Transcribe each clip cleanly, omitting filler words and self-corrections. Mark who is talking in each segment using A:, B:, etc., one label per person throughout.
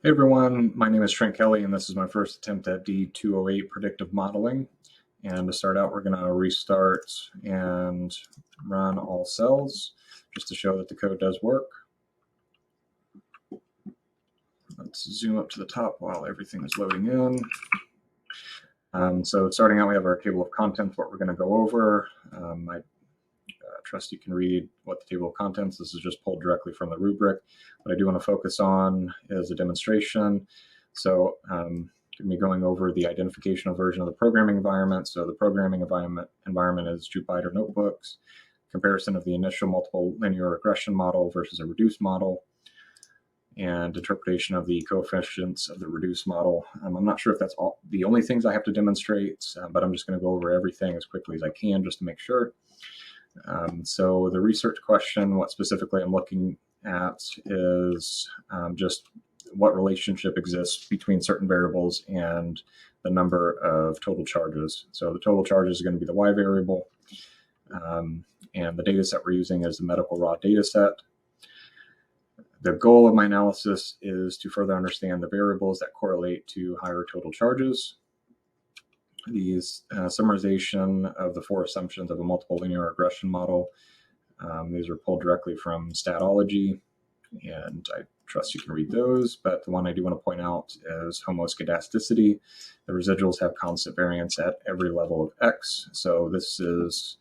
A: Hey everyone, my name is Trent Kelly, and this is my first attempt at D208 predictive modeling. And to start out, we're going to restart and run all cells just to show that the code does work. Let's zoom up to the top while everything is loading in. So starting out, we have our table of contents, what we're going to go over. I trust you can read what the table of contents. This is just pulled directly from the rubric. What I do want to focus on is a demonstration. So going to be going over the identificational version of the programming environment. So the programming environment is Jupyter notebooks, comparison of the initial multiple linear regression model versus a reduced model, and interpretation of the coefficients of the reduced model. I'm not sure if that's the only things I have to demonstrate, but I'm just going to go over everything as quickly as I can just to make sure. So the research question, what specifically I'm looking at is just what relationship exists between certain variables and the number of total charges. So the total charges are going to be the Y variable, and the data set we're using is the medical raw data set. The goal of my analysis is to further understand the variables that correlate to higher total charges. These summarization of the four assumptions of a multiple linear regression model. These are pulled directly from Statology, and I trust you can read those, but the one I do want to point out is homoscedasticity. The residuals have constant variance at every level of X. So this is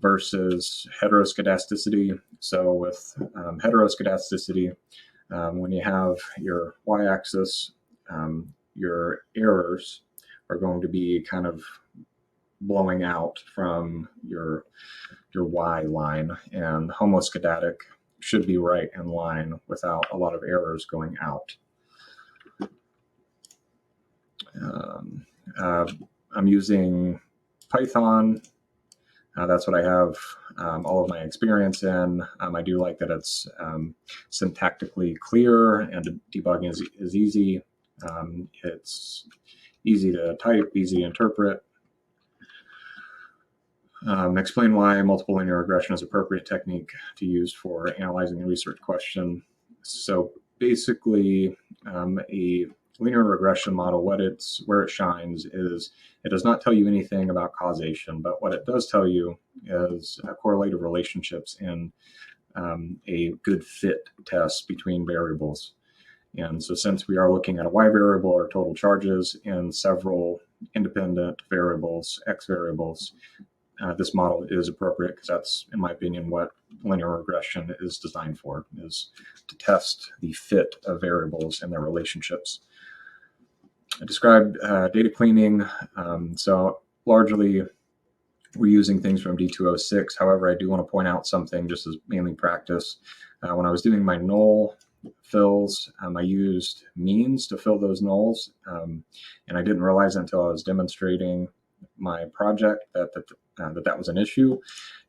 A: versus heteroscedasticity. So with heteroscedasticity, when you have your y-axis, your errors are going to be kind of blowing out from your y line, and homoscedatic should be right in line without a lot of errors going out. I'm using Python. That's what I have all of my experience in. I do like that it's syntactically clear and debugging is easy. It's easy to type, easy to interpret. Explain why multiple linear regression is an appropriate technique to use for analyzing a research question. So basically, a linear regression model, where it shines is it does not tell you anything about causation, but what it does tell you is correlative relationships in a good fit test between variables. And so since we are looking at a y variable or total charges and several independent variables, x variables, this model is appropriate because that's, in my opinion, what linear regression is designed for, is to test the fit of variables and their relationships. I described data cleaning. So largely, we're using things from D206. However, I do want to point out something just as mainly practice. When I was doing my null fills, I used means to fill those nulls, and I didn't realize until I was demonstrating my project that was an issue.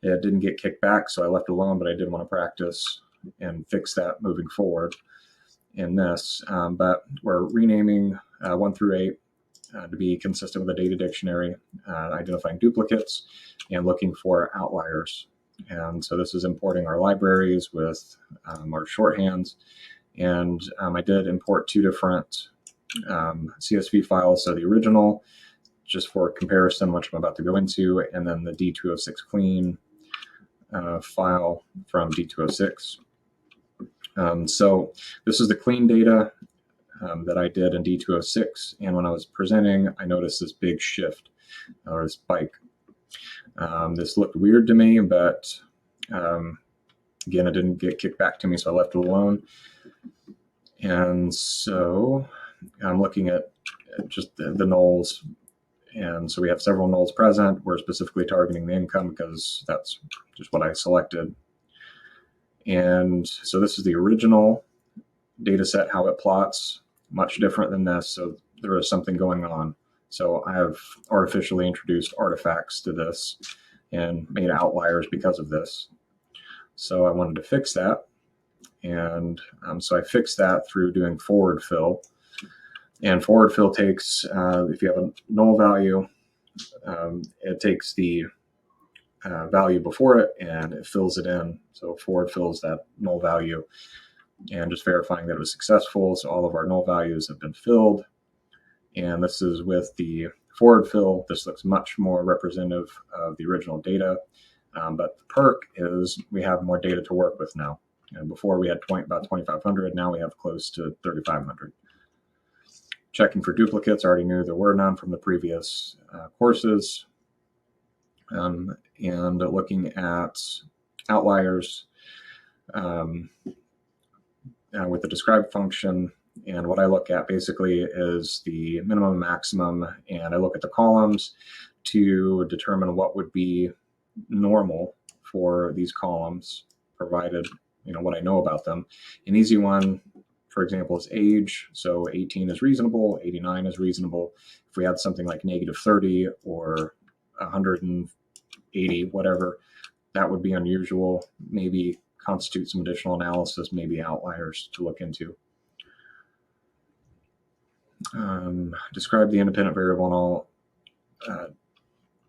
A: It didn't get kicked back, so I left it alone, but I did want to practice and fix that moving forward in this. But we're renaming 1 through 8 to be consistent with the data dictionary, identifying duplicates and looking for outliers. And so this is importing our libraries with our shorthands. And I did import 2 different CSV files. So the original, just for comparison, which I'm about to go into, and then the D206 clean file from D206. So this is the clean data that I did in D206. And when I was presenting, I noticed this big shift or spike. This looked weird to me, but again, it didn't get kicked back to me, so I left it alone. And so I'm looking at just the nulls. And so we have several nulls present. We're specifically targeting the income because that's just what I selected. And so this is the original data set, how it plots, much different than this. So there is something going on. So I have artificially introduced artifacts to this and made outliers because of this. So I wanted to fix that. And so I fixed that through doing forward fill. And forward fill takes, if you have a null value, it takes the value before it and it fills it in. So forward fills that null value. and just verifying that it was successful. So all of our null values have been filled. And this is with the forward fill. This looks much more representative of the original data. But the perk is we have more data to work with now. And before we had about 2,500, now we have close to 3,500. Checking for duplicates, I already knew there were none from the previous courses. And looking at outliers with the describe function. And what I look at basically is the minimum and maximum, and I look at the columns to determine what would be normal for these columns, provided what I know about them. An easy one, for example, is age. So 18 is reasonable, 89 is reasonable. If we had something like -30 or 180, whatever, that would be unusual. Maybe constitute some additional analysis, maybe outliers to look into. Describe the independent variable and all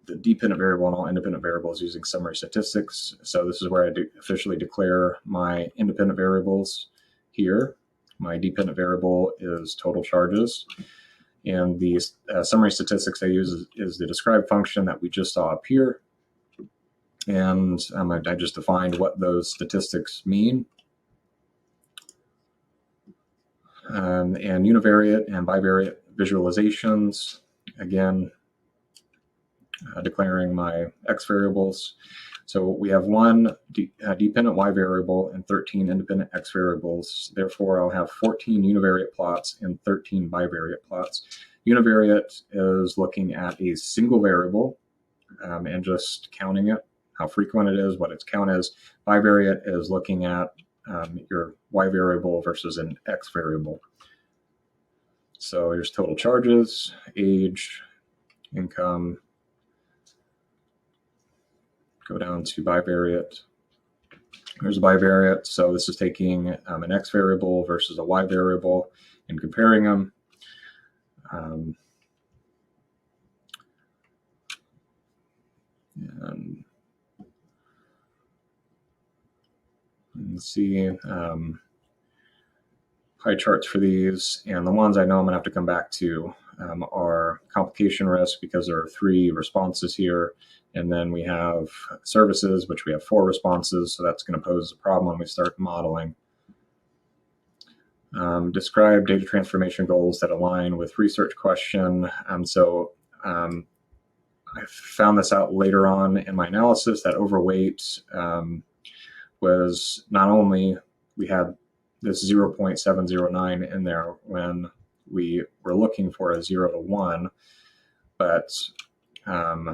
A: the dependent variable and all independent variables using summary statistics. So this is where I officially declare my independent variables here. My dependent variable is total charges. And the summary statistics I use is the describe function that we just saw up here. And I just defined what those statistics mean. And univariate and bivariate visualizations, again, declaring my x variables. So we have one dependent y variable and 13 independent x variables. Therefore, I'll have 14 univariate plots and 13 bivariate plots. Univariate is looking at a single variable and just counting it, how frequent it is, what its count is. Bivariate is looking at your y variable versus an x variable. So here's total charges, age, income, go down to bivariate. Here's a bivariate. So this is taking an x variable versus a y variable and comparing them. And let's see, pie charts for these. And the ones I know I'm going to have to come back to are complication risk, because there are 3 responses here. And then we have services, which we have 4 responses. So that's going to pose a problem when we start modeling. Describe data transformation goals that align with research question. I found this out later on in my analysis that overweight was not only we had this 0.709 in there when we were looking for a 0 to 1, but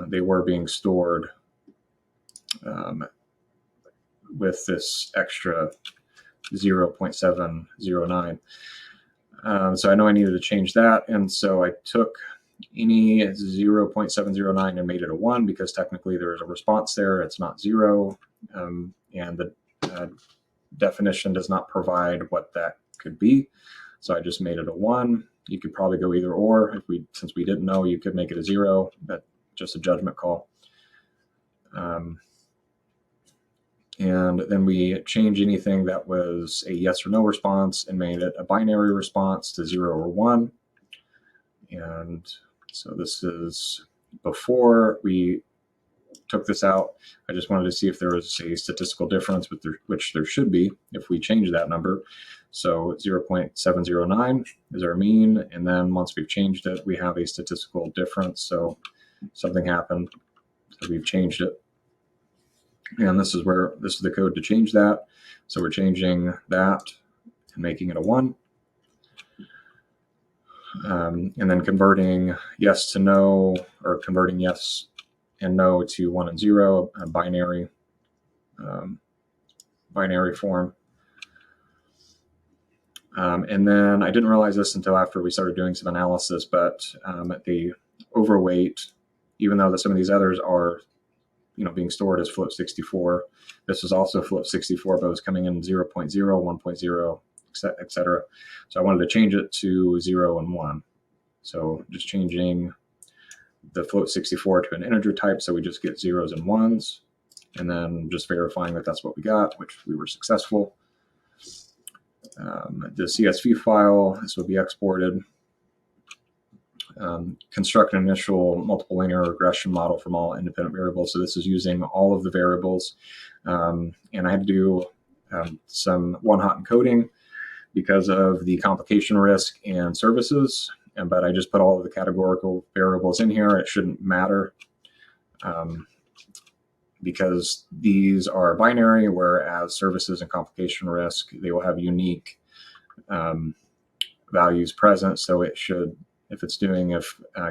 A: they were being stored with this extra 0.709. So I know I needed to change that, and so I took any 0.709 and made it a 1, because technically there is a response there. It's not 0, and the definition does not provide what that could be. So I just made it a 1. You could probably go either or. Since we didn't know, you could make it a 0, but just a judgment call. And then we change anything that was a yes or no response and made it a binary response to 0 or 1. And so this is before we took this out. I just wanted to see if there was a statistical difference, which there should be if we change that number. So 0.709 is our mean. And then once we've changed it, we have a statistical difference. So something happened, so we've changed it. And this is the code to change that. So we're changing that and making it a 1. And then converting yes to no, or converting yes and no to 1 and 0, a binary form. And then I didn't realize this until after we started doing some analysis, but the overweight, even though some of these others are being stored as float 64, this is also float 64, but it was coming in 0.0, 1.0, etc. So I wanted to change it to 0 and 1. So just changing the float 64 to an integer type, so we just get 0s and 1s, and then just verifying that that's what we got, which we were successful. the CSV file. This will be exported. Construct an initial multiple linear regression model from all independent variables. So this is using all of the variables. And I had to do some one-hot encoding because of the complication risk and services. But I just put all of the categorical variables in here. It shouldn't matter because these are binary, whereas services and complication risk, they will have unique values present. So it should, if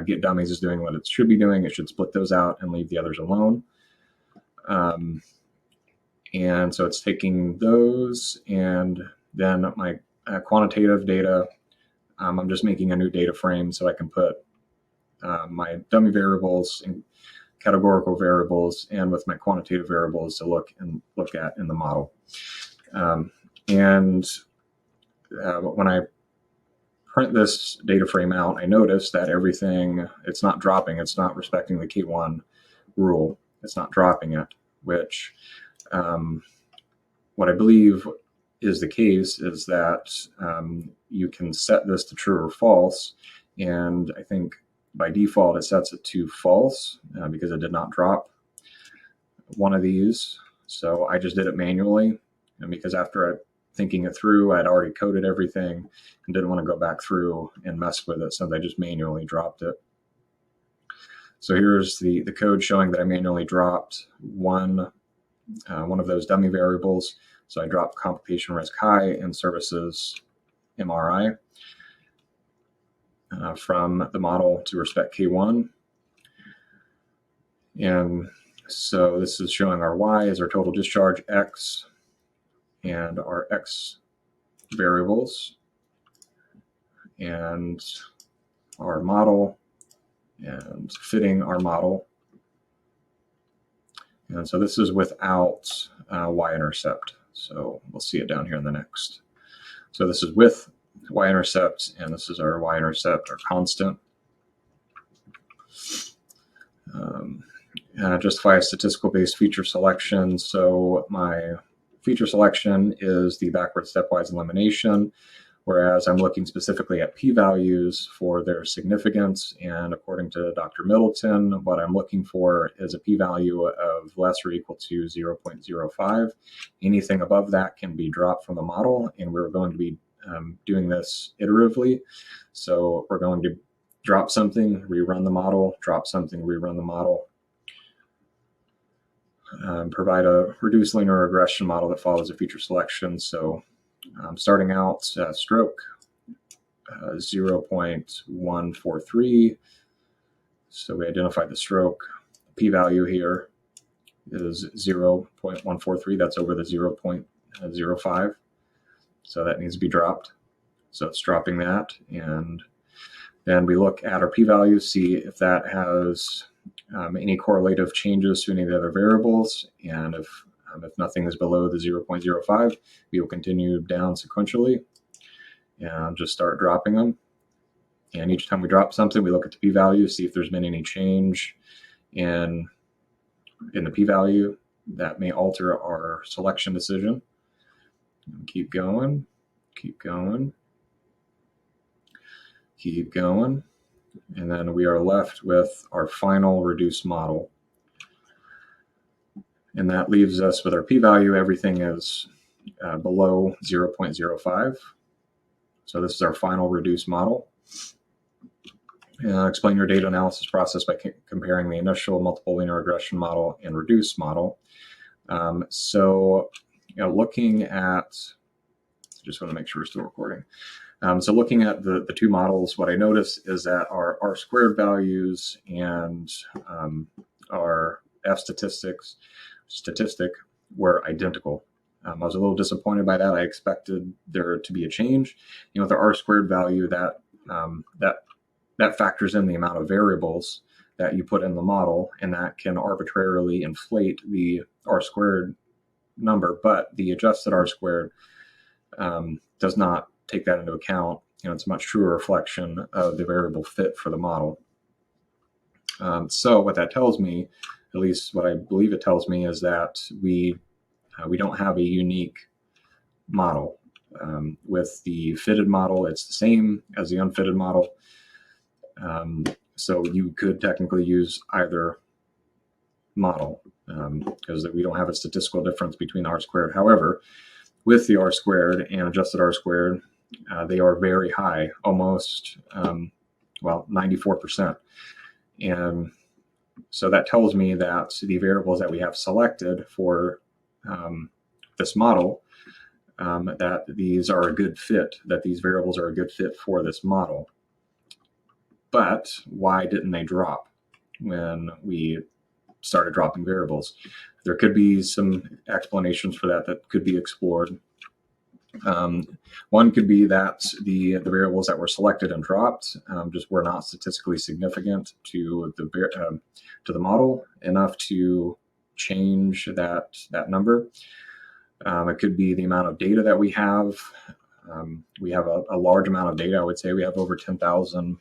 A: Get Dummies is doing what it should be doing, it should split those out and leave the others alone. And so it's taking those, and then my quantitative data, I'm just making a new data frame so I can put my dummy variables and categorical variables and with my quantitative variables to look at in the model. When I print this data frame out, I notice that everything, it's not dropping, it's not respecting the K1 rule, it's not dropping it, which what I believe is the case is that you can set this to true or false, and I think by default it sets it to false because it did not drop one of these. So I just did it manually, and because after thinking it through, I'd already coded everything and didn't want to go back through and mess with it, so I just manually dropped it. So here's the code showing that I manually dropped one of those dummy variables. So I dropped complication risk high and services MRI from the model to respect K1. And so this is showing our Y as our total discharge X and our X variables and our model and fitting our model. And so this is without y-intercept. So we'll see it down here in the next. So this is with y-intercept, and this is our y-intercept, our constant. Justify a statistical-based feature selection. So my feature selection is the backward stepwise elimination, whereas I'm looking specifically at p-values for their significance. And according to Dr. Middleton, what I'm looking for is a p-value of less or equal to 0.05. Anything above that can be dropped from the model, and we're going to be doing this iteratively. So we're going to drop something, rerun the model, drop something, rerun the model. Provide a reduced linear regression model that follows a feature selection. So starting out, stroke 0.143. So we identified the stroke. P-value here is 0.143. That's over the 0.05. So that needs to be dropped. So it's dropping that. And then we look at our p-value, see if that has any correlative changes to any of the other variables. And if nothing is below the 0.05, we will continue down sequentially and just start dropping them. And each time we drop something, we look at the p-value, see if there's been any change in the p-value that may alter our selection decision. Keep going, keep going, keep going. And then we are left with our final reduced model. And that leaves us with our p-value. Everything is below 0.05. So this is our final reduced model. Explain your data analysis process by comparing the initial multiple linear regression model and reduced model. Looking at, just want to make sure we're still recording. So looking at the two models, what I noticed is that our R squared values and our F statistic were identical. I was a little disappointed by that. I expected there to be a change. With the R squared value, that factors in the amount of variables that you put in the model, and that can arbitrarily inflate the R squared number. But the adjusted R squared does not take that into account. It's a much truer reflection of the variable fit for the model. So what that tells me, at least what I believe it tells me, is that we don't have a unique model. With the fitted model, it's the same as the unfitted model. So you could technically use either model because we don't have a statistical difference between R squared. However, with the R squared and adjusted R squared, they are very high, almost, 94%. And so that tells me that the variables that we have selected for this model, that these are a good fit, that these variables are a good fit for this model. But why didn't they drop when we started dropping variables? There could be some explanations for that could be explored. One could be that the variables that were selected and dropped just were not statistically significant to the model enough to change that number. It could be the amount of data that we have. We have a large amount of data. I would say we have over 10,000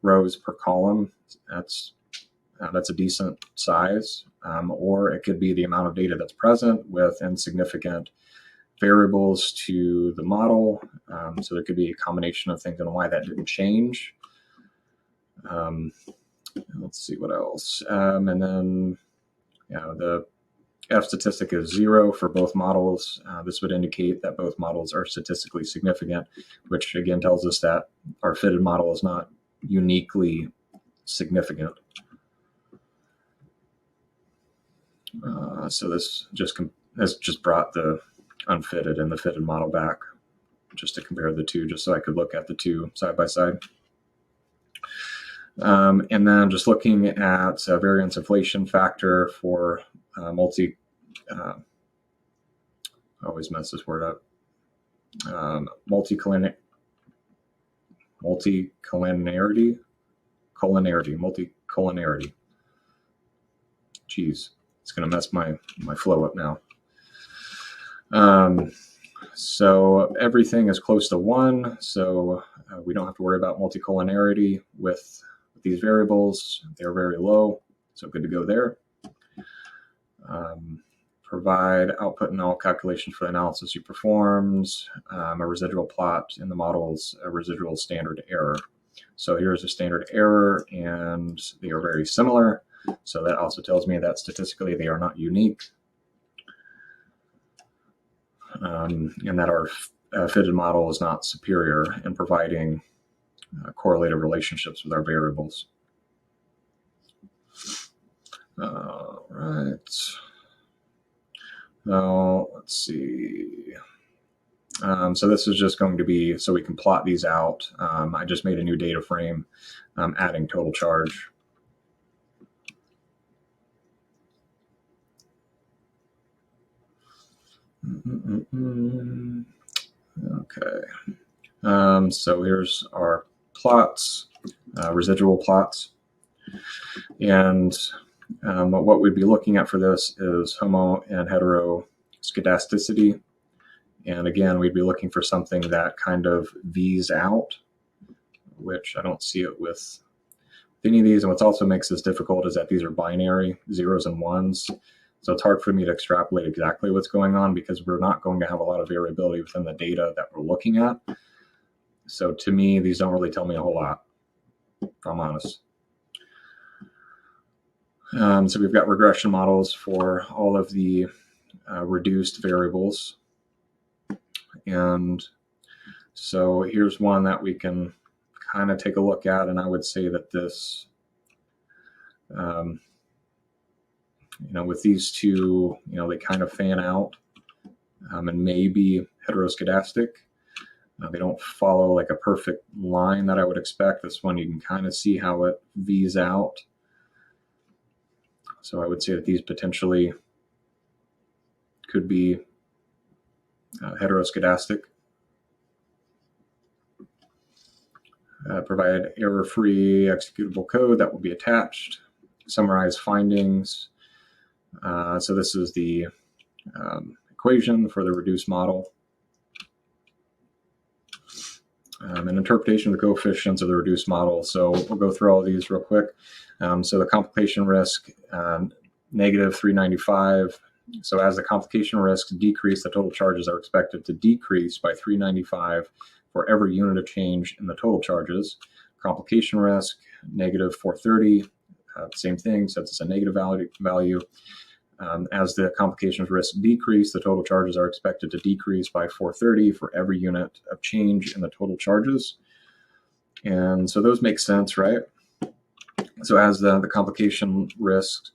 A: rows per column. That's a decent size. Or it could be the amount of data that's present with insignificant variables to the model. So there could be a combination of things and why that didn't change. Let's see what else. And then the F statistic is 0 for both models. This would indicate that both models are statistically significant, which again tells us that our fitted model is not uniquely significant. So this just brought the unfitted and the fitted model back just to compare the two, just so I could look at the two side by side. And then just looking at variance inflation factor for I always mess this word up. Multicollinearity. Geez, it's going to mess my flow up now. So everything is close to 1, so we don't have to worry about multicollinearity with these variables. They're very low, so good to go there. Provide output and all calculations for the analysis you performed, a residual plot in the model's a residual standard error. So here's a standard error, and they are very similar. So that also tells me that statistically they are not unique. And that our fitted model is not superior in providing correlative relationships with our variables. All right. Now, let's see. So this is just going to be so we can plot these out. I just made a new data frame, adding total charge. Okay. So here's our plots, residual plots. And what we'd be looking at for this is homo and hetero skedasticity. And again, we'd be looking for something that kind of V's out, which I don't see it with any of these. And what also makes this difficult is that these are binary, 0s and 1s. So it's hard for me to extrapolate exactly what's going on because we're not going to have a lot of variability within the data that we're looking at. So to me, these don't really tell me a whole lot, if I'm honest. So we've got regression models for all of the reduced variables. And so here's one that we can kind of take a look at. And I would say that this, with these two, they kind of fan out and maybe heteroskedastic. They don't follow like a perfect line that I would expect. This one, you can kind of see how it V's out. So I would say that these potentially could be heteroskedastic. Provide error-free executable code that will be attached. Summarize findings. So this is the equation for the reduced model. An interpretation of the coefficients of the reduced model. So we'll go through all of these real quick. So the complication risk, negative 395, So as the complication risks decrease, the total charges are expected to decrease by 395 for every unit of change in the total charges. Complication risk, negative 430, same thing, since it's a negative value. As the complications risk decrease, the total charges are expected to decrease by 430 for every unit of change in the total charges. And so those make sense, right? So as the complication risk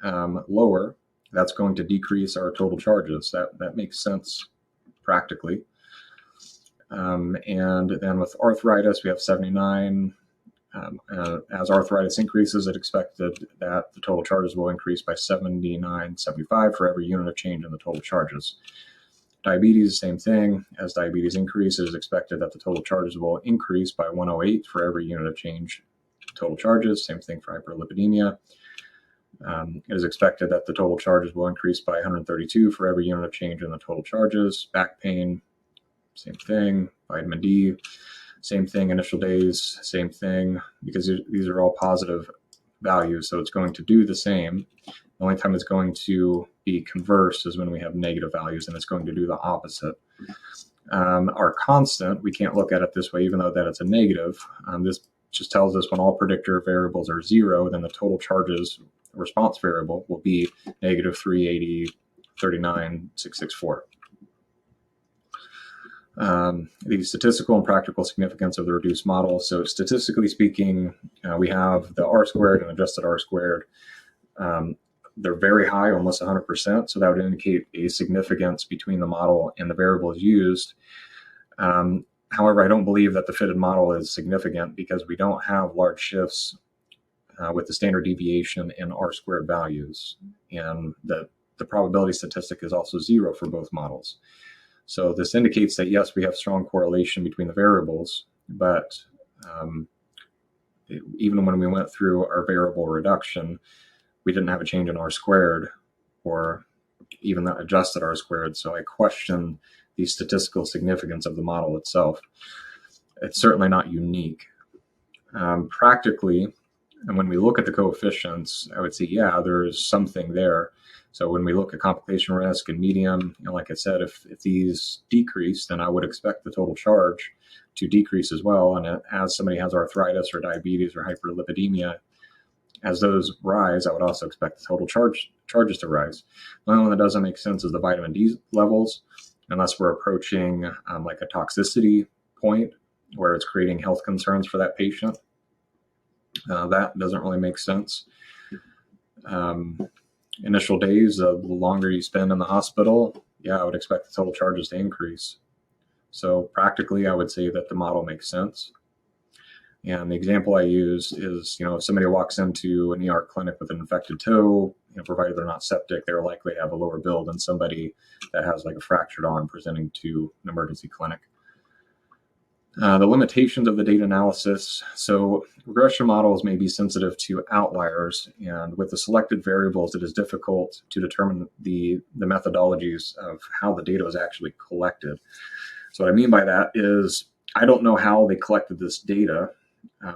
A: lower, that's going to decrease our total charges. That makes sense practically. And then with arthritis, we have 79. As arthritis increases, it's expected that the total charges will increase by 79.75 for every unit of change in the total charges. Diabetes, same thing. As diabetes increases, it is expected that the total charges will increase by 108 for every unit of change total charges. Same thing for hyperlipidemia. It is expected that the total charges will increase by 132 for every unit of change in the total charges. Back pain, same thing. Vitamin D, same thing. Initial days, same thing, because these are all positive values, so it's going to do the same. The only time it's going to be converse is when we have negative values, and it's going to do the opposite. Our constant, we can't look at it this way, even though that it's a negative. This just tells us when all predictor variables are 0, then the total charges response variable will be negative 380, 39, 664. The statistical and practical significance of the reduced model. So statistically speaking, we have the R squared and adjusted R squared. They're very high, almost 100%. So that would indicate a significance between the model and the variables used. However, I don't believe that the fitted model is significant because we don't have large shifts with the standard deviation in R squared values. And the probability statistic is also 0 for both models. So this indicates that, yes, we have strong correlation between the variables, but even when we went through our variable reduction, we didn't have a change in R squared or even that adjusted R squared. So I question the statistical significance of the model itself. It's certainly not unique. Practically, and when we look at the coefficients, I would say, yeah, there's something there. So when we look at complication risk and medium, like I said, if these decrease, then I would expect the total charge to decrease as well. And as somebody has arthritis or diabetes or hyperlipidemia, as those rise, I would also expect the total charges to rise. The only one that doesn't make sense is the vitamin D levels, unless we're approaching like a toxicity point where it's creating health concerns for that patient. That doesn't really make sense. Initial days, the longer you spend in the hospital, yeah, I would expect the total charges to increase. So practically, I would say that the model makes sense. And the example I use is, if somebody walks into an ER clinic with an infected toe, provided they're not septic, they're likely to have a lower bill than somebody that has like a fractured arm presenting to an emergency clinic. The limitations of the data analysis. So regression models may be sensitive to outliers, and with the selected variables, it is difficult to determine the methodologies of how the data was actually collected. So what I mean by that is I don't know how they collected this data.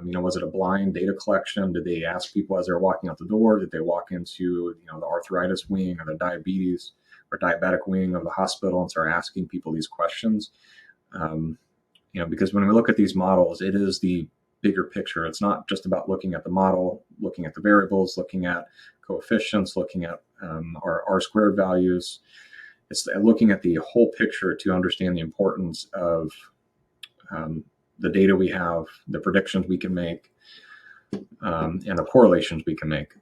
A: Was it a blind data collection? Did they ask people as they were walking out the door? Did they walk into the arthritis wing or the diabetes or diabetic wing of the hospital and start asking people these questions? Because when we look at these models, it is the bigger picture. It's not just about looking at the model, looking at the variables, looking at coefficients, looking at our R squared values. It's looking at the whole picture to understand the importance of the data we have, the predictions we can make, and the correlations we can make.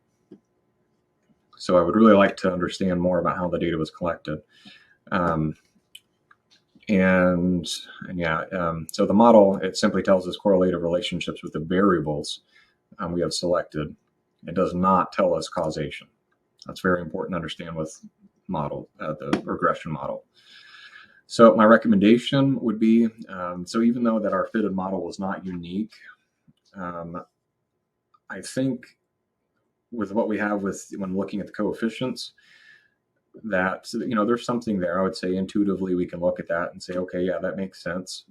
A: So I would really like to understand more about how the data was collected. So the model, it simply tells us correlative relationships with the variables we have selected. It does not tell us causation. That's very important to understand with the regression model. So my recommendation would be, so even though that our fitted model was not unique, I think with what we have when looking at the coefficients, that there's something there. I would say intuitively we can look at that and say, okay, yeah, that makes sense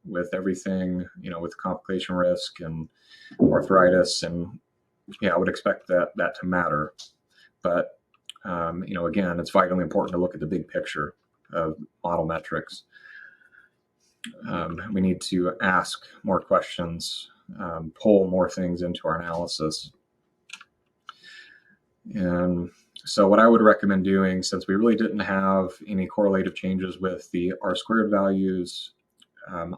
A: with everything, with complication risk and arthritis, and yeah, I would expect that to matter. But again, it's vitally important to look at the big picture of model metrics. We need to ask more questions, pull more things into our analysis. And so what I would recommend doing, since we really didn't have any correlative changes with the R-squared values,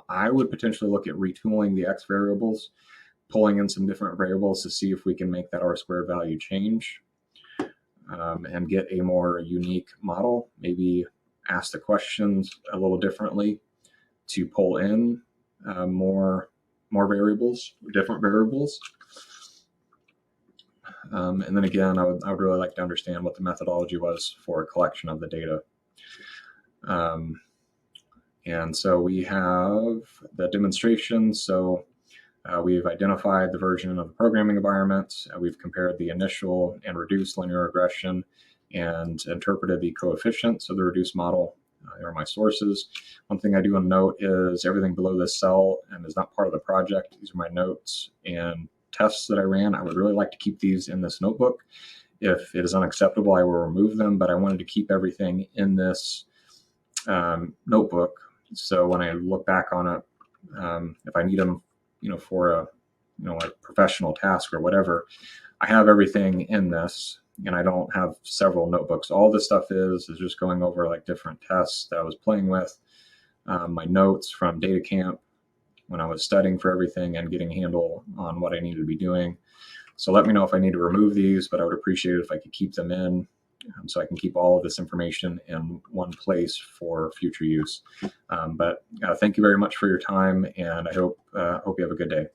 A: I would potentially look at retooling the X variables, pulling in some different variables to see if we can make that R-squared value change, and get a more unique model. Maybe ask the questions a little differently to pull in more variables, different variables. And then again, I would really like to understand what the methodology was for collection of the data. And so we have the demonstration. So we've identified the version of the programming environment. We've compared the initial and reduced linear regression and interpreted the coefficients of the reduced model. Here are my sources. One thing I do want to note is everything below this cell and is not part of the project. These are my notes and tests that I ran. I would really like to keep these in this notebook. If it is unacceptable, I will remove them, but I wanted to keep everything in this notebook. So when I look back on it, if I need them, for a professional task or whatever, I have everything in this, and I don't have several notebooks. All this stuff is just going over like different tests that I was playing with, my notes from data camp when I was studying for everything and getting a handle on what I needed to be doing. So let me know if I need to remove these, but I would appreciate it if I could keep them in, so I can keep all of this information in one place for future use. But thank you very much for your time, and I hope you have a good day.